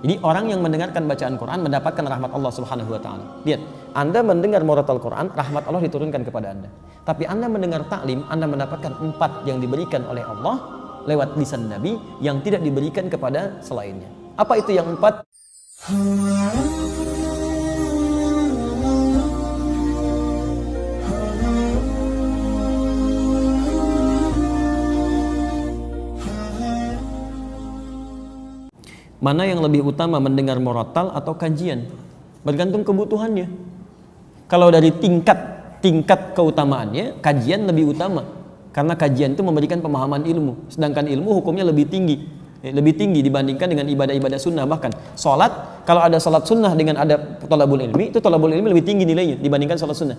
Jadi orang yang mendengarkan bacaan Quran mendapatkan rahmat Allah Subhanahu wa taala. Lihat, Anda mendengar murotal Quran, rahmat Allah diturunkan kepada Anda. Tapi Anda mendengar taklim, Anda mendapatkan 4 yang diberikan oleh Allah lewat lisan Nabi yang tidak diberikan kepada selainnya. Apa itu yang 4? Mana yang lebih utama, mendengar murotal atau kajian? Bergantung kebutuhannya. Kalau dari tingkat keutamaannya, kajian lebih utama. Karena kajian itu memberikan pemahaman ilmu. Sedangkan ilmu hukumnya lebih tinggi. Lebih tinggi dibandingkan dengan ibadah-ibadah sunnah. Bahkan sholat, kalau ada sholat sunnah dengan ada thalabul ilmi, itu thalabul ilmi lebih tinggi nilainya dibandingkan sholat sunnah.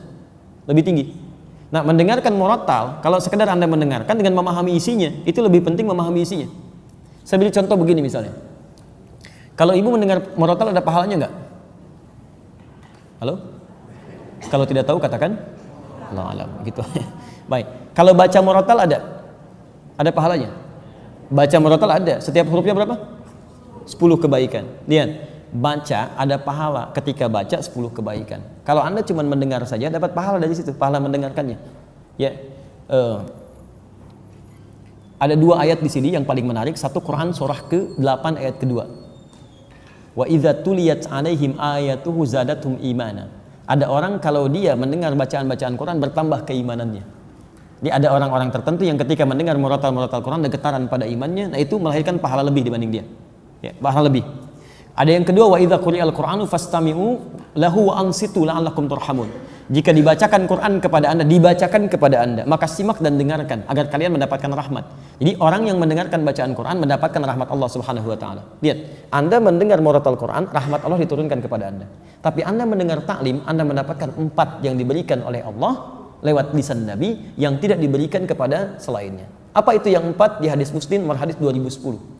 Lebih tinggi. Nah, mendengarkan murotal, kalau sekedar Anda mendengarkan dengan memahami isinya, itu lebih penting memahami isinya. Saya beri contoh begini misalnya. Kalau ibu mendengar murotal ada pahalanya enggak? Halo? Kalau tidak tahu katakan Allah alam gitu. Baik. Kalau baca murotal ada pahalanya. Baca murotal ada. Setiap hurufnya berapa? 10 kebaikan. Lihat, baca ada pahala ketika baca 10 kebaikan. Kalau Anda cuma mendengar saja dapat pahala dari situ, pahala mendengarkannya. Ya. Ada 2 ayat di sini yang paling menarik. Satu Quran surah ke-8 ayat kedua. Wa idza tuliyat 'alaihim ayatuhu zadatuhum imana. Ada orang kalau dia mendengar bacaan-bacaan Quran bertambah keimanannya. Jadi ada orang-orang tertentu yang ketika mendengar murotal Quran ada getaran pada imannya, nah itu melahirkan pahala lebih dibanding dia. Ya, pahala lebih. Ada yang kedua, wa idza quri'al Qur'anu fastami'u lahu wa ansitu la'allakum turhamun. Jika dibacakan Quran kepada Anda, maka simak dan dengarkan agar kalian mendapatkan rahmat. Jadi orang yang mendengarkan bacaan Quran mendapatkan rahmat Allah Subhanahu wa taala. Lihat, Anda mendengar murotal Quran, rahmat Allah diturunkan kepada Anda. Tapi Anda mendengar taklim, Anda mendapatkan 4 yang diberikan oleh Allah lewat lisan Nabi yang tidak diberikan kepada selainnya. Apa itu yang 4? Di hadis Muslim nomor hadis 2010.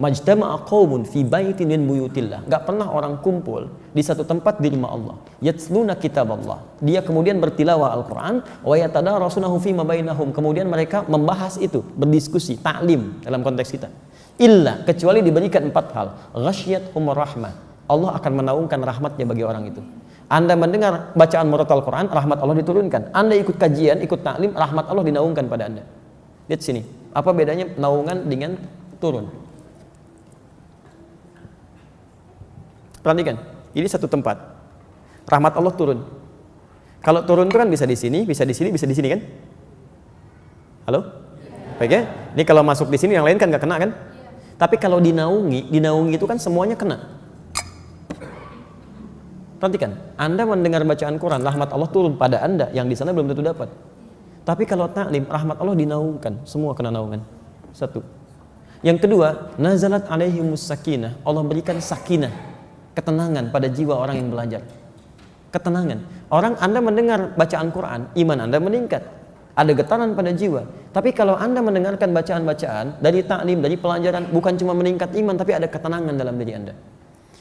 Majtama'a qaumun fi baitin min buyutillah. Enggak pernah orang kumpul di satu tempat di rumah Allah. Yatsluna kitaballah. Dia kemudian bertilawah Al-Qur'an wa yatadarasunahu fi ma bainahum. Kemudian mereka membahas itu, berdiskusi, taklim dalam konteks kita. Illa, kecuali diberikan 4 hal. Ghasyiyatuhum rahmah. Allah akan menaungkan rahmatnya bagi orang itu. Anda mendengar bacaan murotal Quran, rahmat Allah diturunkan. Anda ikut kajian, ikut taklim, rahmat Allah dinaungkan pada Anda. Lihat sini. Apa bedanya naungan dengan turun? Perhatikan, ini satu tempat. Rahmat Allah turun. Kalau turun itu kan bisa di sini, bisa di sini, bisa di sini kan? Halo? Baik ya? Ini kalau masuk di sini yang lain kan nggak kena kan? Tapi kalau dinaungi itu kan semuanya kena. Perhatikan, Anda mendengar bacaan Quran, rahmat Allah turun pada Anda yang di sana belum tentu dapat. Tapi kalau taklim, rahmat Allah dinaungkan, semua kena naungan. Satu. Yang kedua, nazalat alaihimus sakinah. Allah berikan sakinah, ketenangan pada jiwa orang yang belajar. Ketenangan. Orang Anda mendengar bacaan Quran, iman Anda meningkat. Ada getaran pada jiwa. Tapi kalau Anda mendengarkan bacaan-bacaan dari taklim, dari pelajaran, bukan cuma meningkat iman, tapi ada ketenangan dalam diri Anda.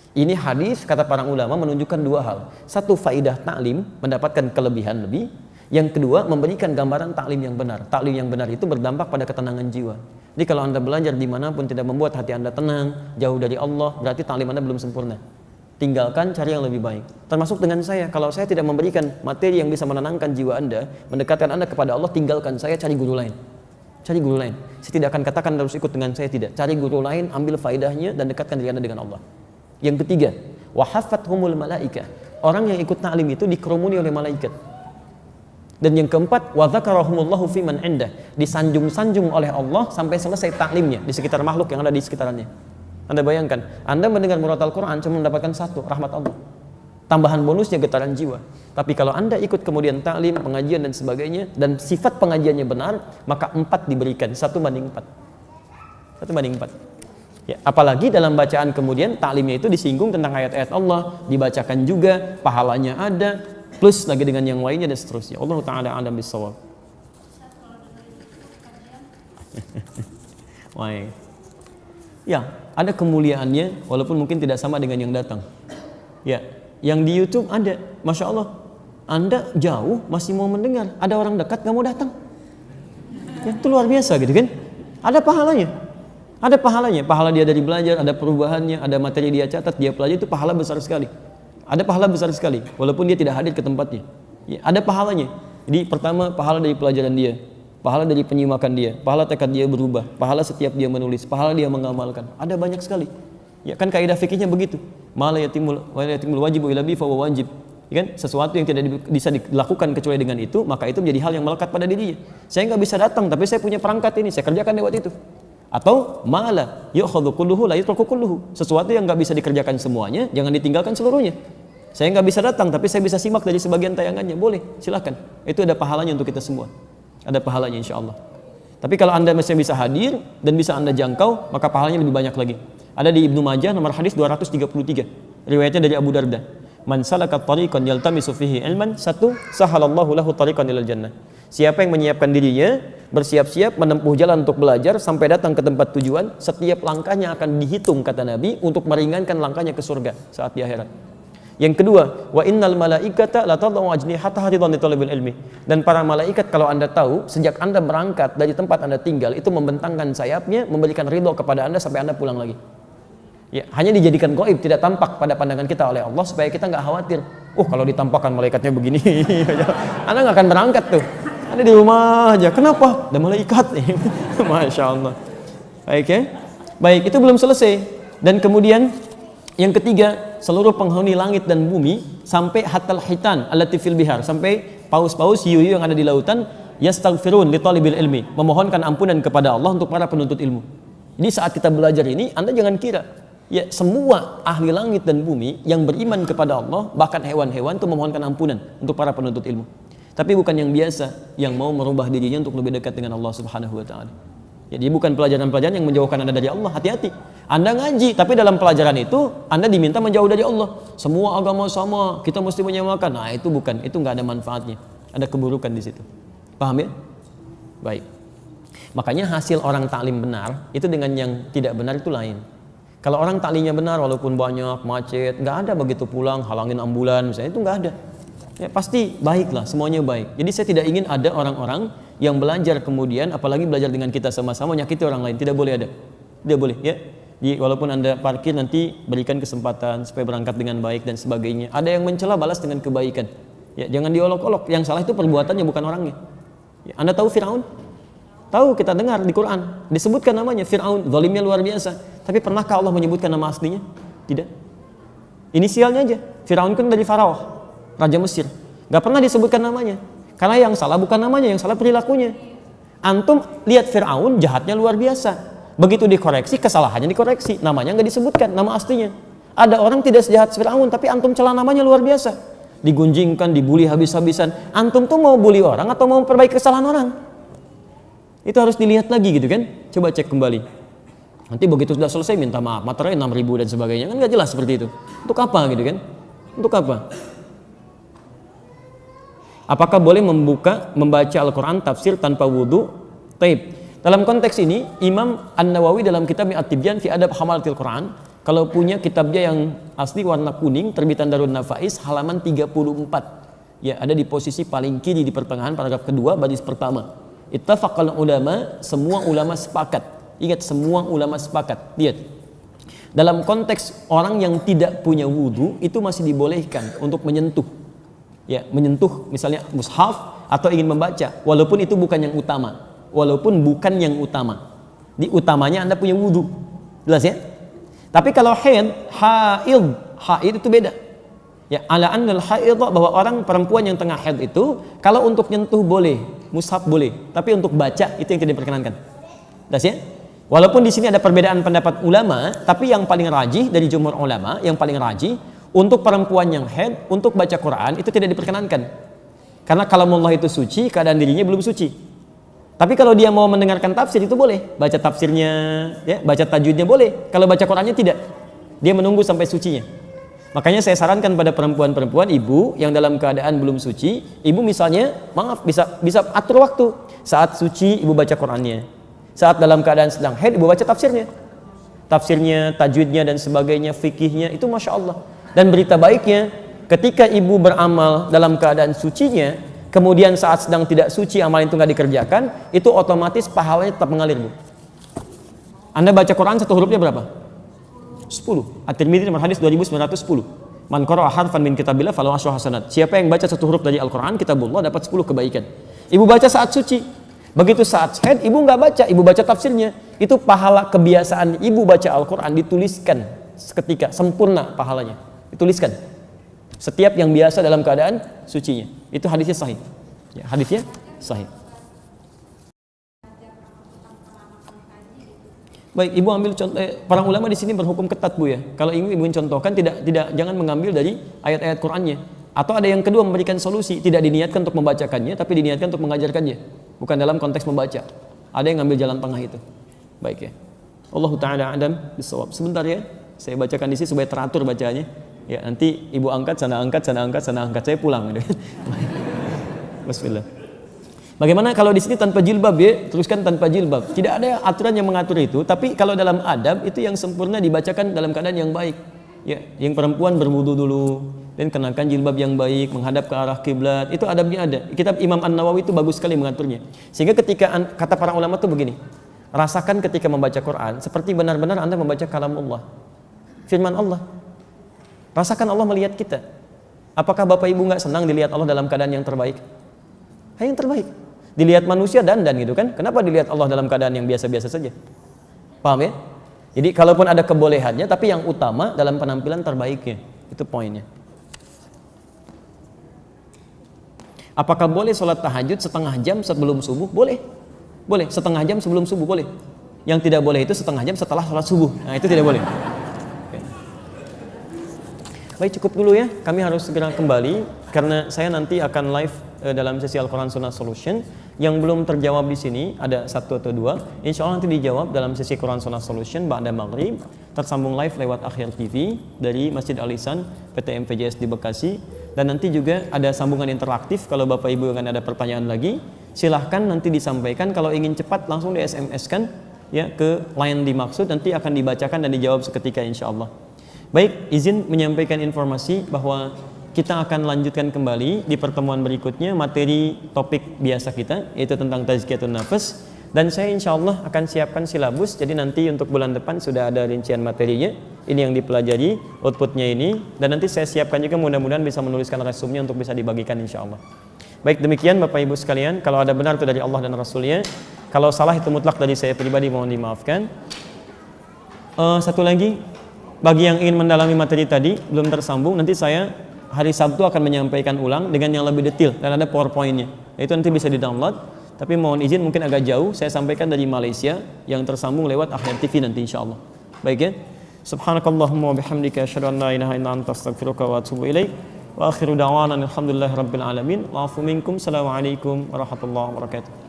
Ini hadis kata para ulama menunjukkan 2 hal. Satu, faidah taklim, mendapatkan kelebihan lebih. Yang kedua, memberikan gambaran taklim yang benar. Taklim yang benar itu berdampak pada ketenangan jiwa. Jadi kalau Anda belajar dimanapun tidak membuat hati Anda tenang, jauh dari Allah, berarti taklim Anda belum sempurna. Tinggalkan, cari yang lebih baik. Termasuk dengan saya, kalau saya tidak memberikan materi yang bisa menenangkan jiwa Anda, mendekatkan Anda kepada Allah, tinggalkan saya, cari guru lain. Cari guru lain. Saya tidak akan katakan harus ikut dengan saya, tidak. Cari guru lain, ambil faidahnya dan dekatkan diri Anda dengan Allah. Yang ketiga, wa haffathumul malaikah. Orang yang ikut taklim itu dikerumuni oleh malaikat. Dan yang keempat, wa dzakarahumullahu fi man indah. Disanjung-sanjung oleh Allah sampai selesai taklimnya di sekitar makhluk yang ada di sekitarannya. Anda bayangkan, Anda mendengar murotal Quran cuma mendapatkan 1, rahmat Allah. Tambahan bonusnya getaran jiwa. Tapi kalau Anda ikut kemudian taklim, pengajian dan sebagainya, dan sifat pengajiannya benar, maka 4 diberikan, 1/4. 1/4. Ya, apalagi dalam bacaan kemudian taklimnya itu disinggung tentang ayat-ayat Allah, dibacakan juga, pahalanya ada, plus lagi dengan yang lainnya dan seterusnya. Allah Ta'ala a'lam bishawab. Wah. Ya, ada kemuliaannya walaupun mungkin tidak sama dengan yang datang. Ya, yang di YouTube ada, Masya Allah, Anda jauh masih mau mendengar, ada orang dekat nggak mau datang. Ya, itu luar biasa gitu kan? Ada pahalanya. Ada pahalanya, pahala dia dari belajar, ada perubahannya, ada materi dia catat, dia pelajari, itu pahala besar sekali. Ada pahala besar sekali, walaupun dia tidak hadir ke tempatnya. Ya, ada pahalanya. Jadi pertama, pahala dari pelajaran dia, pahala dari penyimakan dia, pahala tekad dia berubah, pahala setiap dia menulis, pahala dia mengamalkan. Ada banyak sekali. Ya kan kaidah fikihnya begitu. Ma la yatimul wajibu illa bi fa wajib. Ya kan, sesuatu yang tidak bisa dilakukan kecuali dengan itu, maka itu menjadi hal yang melekat pada dirinya. Saya nggak bisa datang, tapi saya punya perangkat ini, saya kerjakan lewat itu. Atau ma'ala yu'khadhu kulluhu la yutruku kulluhu, sesuatu yang nggak bisa dikerjakan semuanya, jangan ditinggalkan seluruhnya. Saya nggak bisa datang, tapi saya bisa simak dari sebagian tayangannya, boleh, silakan. Itu ada pahalanya untuk kita semua, ada pahalanya insya Allah. Tapi kalau anda masih bisa hadir dan bisa anda jangkau, maka pahalanya lebih banyak lagi. Ada di Ibnu Majah nomor hadis 233, riwayatnya dari Abu Darda. Man salaka tariqan yaltamisu fihi ilman, satu, sahalallahu lahu tariqan ilal jannah. Siapa yang menyiapkan dirinya, bersiap-siap menempuh jalan untuk belajar sampai datang ke tempat tujuan, setiap langkahnya akan dihitung kata Nabi untuk meringankan langkahnya ke surga saat di akhirat. Yang kedua, wa innal malaikata la tad'u ajnihataha ridwan li talabil ilmi. Dan para malaikat kalau Anda tahu, sejak Anda berangkat dari tempat Anda tinggal itu membentangkan sayapnya, memberikan ridho kepada Anda sampai Anda pulang lagi. Ya, hanya dijadikan gaib, tidak tampak pada pandangan kita oleh Allah supaya kita nggak khawatir. Kalau ditampakkan malaikatnya begini, Anda nggak akan berangkat tuh. Anda di rumah aja. Kenapa? Ada malaikat. Masya Allah. Baik ya. Baik, itu belum selesai. Dan kemudian yang ketiga, seluruh penghuni langit dan bumi sampai hatal hitan allati fil bihar, sampai paus-paus hiu-hiu yang ada di lautan, yastaghfirun li talibil ilmi, memohonkan ampunan kepada Allah untuk para penuntut ilmu. Jadi saat kita belajar ini, Anda jangan kira ya semua ahli langit dan bumi yang beriman kepada Allah, bahkan hewan-hewan itu memohonkan ampunan untuk para penuntut ilmu. Tapi bukan yang biasa, yang mau merubah dirinya untuk lebih dekat dengan Allah Subhanahu wa taala. Jadi bukan pelajaran-pelajaran yang menjauhkan Anda dari Allah. Hati-hati. Anda ngaji, tapi dalam pelajaran itu Anda diminta menjauh dari Allah. Semua agama sama, kita mesti menyamakan. Nah, itu bukan, itu nggak ada manfaatnya. Ada keburukan di situ. Paham ya? Baik. Makanya hasil orang taklim benar itu dengan yang tidak benar itu lain. Kalau orang taklimnya benar walaupun banyak macet, nggak ada begitu pulang halangin ambulan misalnya, itu nggak ada. Ya, pasti baiklah, semuanya baik. Jadi saya tidak ingin ada orang-orang yang belajar kemudian, apalagi belajar dengan kita sama-sama nyakiti orang lain. Tidak boleh ada. Tidak boleh ya. Jadi walaupun Anda parkir nanti berikan kesempatan supaya berangkat dengan baik dan sebagainya. Ada yang mencela, balas dengan kebaikan. Ya, jangan diolok-olok. Yang salah itu perbuatannya, bukan orangnya. Ya, Anda tahu Firaun? Tahu, kita dengar di Quran disebutkan namanya Firaun, zalimnya luar biasa. Tapi pernahkah Allah menyebutkan nama aslinya? Tidak. Inisialnya aja. Firaun kan dari Faraoh, Raja Mesir. Gak pernah disebutkan namanya. Karena yang salah bukan namanya, yang salah perilakunya. Antum lihat Firaun jahatnya luar biasa. Begitu dikoreksi, kesalahannya dikoreksi. Namanya gak disebutkan, nama aslinya. Ada orang tidak sejahat Firaun, tapi antum celah namanya luar biasa. Digunjingkan, dibully habis-habisan. Antum tuh mau bully orang atau mau memperbaiki kesalahan orang? Itu harus dilihat lagi gitu kan. Coba cek kembali. Nanti begitu sudah selesai minta maaf, materai 6.000 dan sebagainya. Kan gak jelas seperti itu. Untuk apa gitu kan? Untuk apa? Apakah boleh membaca Al-Quran tafsir tanpa wudhu? Taib. Dalam konteks ini, Imam An-Nawawi dalam kitab At-Tibyan fi Adab Hamalatil Quran, kalau punya kitabnya yang asli warna kuning, terbitan Darun Nafais, halaman 34. Ya, ada di posisi paling kiri di pertengahan paragraf kedua, baris pertama. Ittafaqal ulama, semua ulama sepakat. Ingat, semua ulama sepakat. Lihat. Dalam konteks orang yang tidak punya wudhu, itu masih dibolehkan untuk menyentuh. Ya, menyentuh misalnya mushaf atau ingin membaca, walaupun itu bukan yang utama. Walaupun bukan yang utama. Di utamanya Anda punya wudhu. Jelas ya? Tapi kalau haid itu beda. Ya, ala annal haid, bahwa orang perempuan yang tengah haid itu kalau untuk nyentuh boleh, mushaf boleh, tapi untuk baca itu yang tidak diperkenankan. Jelas ya? Walaupun di sini ada perbedaan pendapat ulama, tapi yang paling rajih dari jumhur ulama, yang paling rajih untuk perempuan yang haid, untuk baca Quran itu tidak diperkenankan. Karena kalamullah itu suci, keadaan dirinya belum suci. Tapi kalau dia mau mendengarkan tafsir itu boleh. Baca tafsirnya, ya, baca tajwidnya boleh. Kalau baca Qurannya tidak. Dia menunggu sampai sucinya. Makanya saya sarankan pada perempuan-perempuan, ibu yang dalam keadaan belum suci, ibu misalnya, maaf, bisa atur waktu. Saat suci, ibu baca Qurannya. Saat dalam keadaan sedang haid, ibu baca tafsirnya. Tafsirnya, tajwidnya, dan sebagainya, fikihnya, itu Masya Allah. Dan berita baiknya, ketika ibu beramal dalam keadaan sucinya, kemudian saat sedang tidak suci amal itu nggak dikerjakan, itu otomatis pahalanya tetap mengalir, Bu. Anda baca Quran satu hurufnya berapa? 10. At-Tirmidzi nomor hadis 2910. Man qara'a harfan min kitabillah falahu asyru hasanat. Siapa yang baca satu huruf dari Al-Qur'an kitabullah dapat 10 kebaikan. Ibu baca saat suci. Begitu saat haid ibu nggak baca, ibu baca tafsirnya. Itu pahala kebiasaan ibu baca Al-Qur'an dituliskan seketika, sempurna pahalanya. Dituliskan. Setiap yang biasa dalam keadaan sucinya. Itu hadisnya sahih. Ya, hadisnya sahih. Baik, ibu ambil contoh. Para ulama di sini berhukum ketat, Bu ya. Kalau ibu contohkan tidak jangan mengambil dari ayat-ayat Qur'annya. Atau ada yang kedua memberikan solusi, tidak diniatkan untuk membacakannya, tapi diniatkan untuk mengajarkannya. Bukan dalam konteks membaca. Ada yang ngambil jalan tengah itu. Baik ya. Allah Ta'ala adam bisawab. Sebentar ya, saya bacakan di sini supaya teratur bacanya. Ya, nanti ibu angkat, sana angkat, sana angkat, sana angkat. Saya pulang. Bismillah. Bagaimana kalau di sini tanpa jilbab ya? Teruskan tanpa jilbab. Tidak ada aturan yang mengatur itu, tapi kalau dalam adab itu yang sempurna dibacakan dalam keadaan yang baik. Ya, yang perempuan berwudu dulu dan kenakan jilbab yang baik, menghadap ke arah kiblat. Itu adabnya ada. Kitab Imam An-Nawawi itu bagus sekali mengaturnya. Sehingga ketika kata para ulama itu begini, rasakan ketika membaca Quran seperti benar-benar Anda membaca kalam Allah, firman Allah. Rasakan Allah melihat kita. Apakah Bapak Ibu nggak senang dilihat Allah dalam keadaan yang terbaik? Yang terbaik. Dilihat manusia dandan gitu kan? Kenapa dilihat Allah dalam keadaan yang biasa-biasa saja? Paham ya? Jadi kalaupun ada kebolehannya, tapi yang utama dalam penampilan terbaiknya. Itu poinnya. Apakah boleh sholat tahajud setengah jam sebelum subuh? Boleh. Boleh. Setengah jam sebelum subuh boleh. Yang tidak boleh itu setengah jam setelah sholat subuh. Nah itu tidak boleh. Oke. Baik, cukup dulu ya. Kami harus segera kembali karena saya nanti akan live dalam sesi Al-Quran Sunnah Solution. Yang belum terjawab di sini ada 1 atau 2. Insya Allah nanti dijawab dalam sesi Quran Sunnah Solution ba'da maghrib. Tersambung live lewat Akhir TV dari Masjid Al-Ihsan PT MPJS di Bekasi. Dan nanti juga ada sambungan interaktif. Kalau Bapak Ibu akan ada pertanyaan lagi, silahkan nanti disampaikan. Kalau ingin cepat langsung di SMS kan ya ke line dimaksud, nanti akan dibacakan dan dijawab seketika insya Allah. Baik, izin menyampaikan informasi bahwa kita akan lanjutkan kembali di pertemuan berikutnya materi topik biasa kita, yaitu tentang tazkiyatun nafas. Dan saya insya Allah akan siapkan silabus, jadi nanti untuk bulan depan sudah ada rincian materinya. Ini yang dipelajari, outputnya ini. Dan nanti saya siapkan juga mudah-mudahan bisa menuliskan resumenya untuk bisa dibagikan insya Allah. Baik, demikian Bapak Ibu sekalian. Kalau ada benar itu dari Allah dan Rasulnya. Kalau salah itu mutlak dari saya pribadi, mohon dimaafkan. Satu lagi, bagi yang ingin mendalami materi tadi, belum tersambung, nanti saya hari Sabtu akan menyampaikan ulang dengan yang lebih detail dan ada PowerPoint-nya. Itu nanti bisa di-download. Tapi mohon izin mungkin agak jauh, saya sampaikan dari Malaysia yang tersambung lewat Akhir TV nanti insyaallah. Baik ya. Subhanakallahumma wa bihamdika asyhadu an la ilaha illa anta astaghfiruka wa atubu ilaik. Wa akhiru da'wana alhamdulillahi rabbil alamin. Wa afu minkum. Assalamualaikum warahmatullahi wabarakatuh.